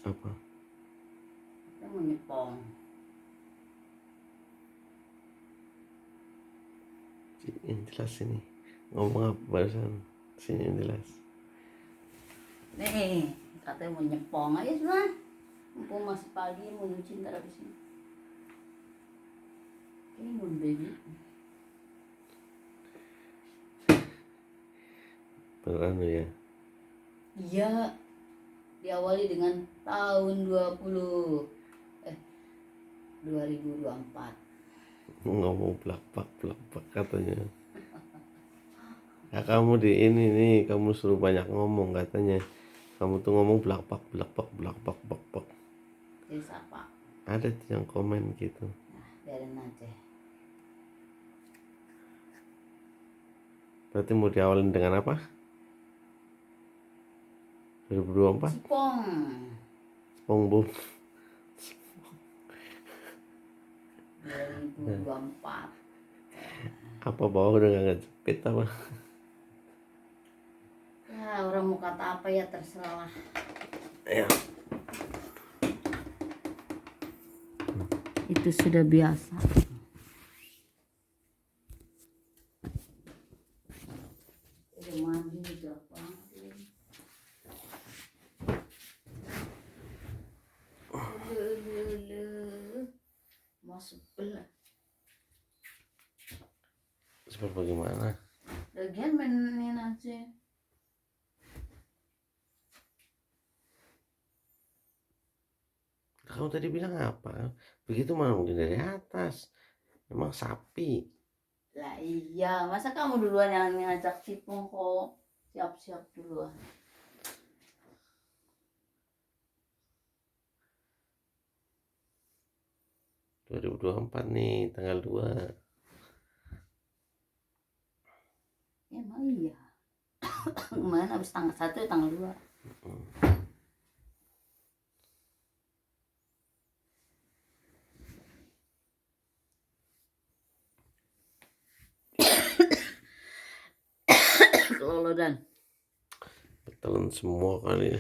Apa? Kita mau nyepong. Yang jelas ini. Ngomong apa barusan? Sini yang jelas. Nih, katanya mau nyepong aja sudah. Mumpung masih pagi mau nyuci ntar abis ini. Ini moon baby. Beneran lu ya? Iya. Diawali dengan tahun 2024. Ngomong belak-bak katanya. Ya kamu di ini nih, kamu suruh banyak ngomong katanya. Kamu tuh ngomong belak-bak. Jadi siapa? Ada tuh yang komen gitu. Nah, biarin aja. Berarti mau diawalin dengan apa? 2024? Cipong. SpongeBob. 2024. Apa bawah udah gak ngejepit apa? Ya orang mau kata apa ya terserah lah. Ya. Itu sudah biasa. Udah mandi udah panggil. Masuk belah. Seperti bagaimana? Lagian mainin aja. Kamu tadi bilang apa? Begitu mana mungkin dari atas. Emang sapi. Lah iya, masa kamu duluan yang ngajak Cipong kok? Siap-siap duluan. Dua 2024 nih, tanggal 2. Emang iya. Kemarin habis tanggal 1 ya tanggal 2. Lolo dan Betulan semua kali ya.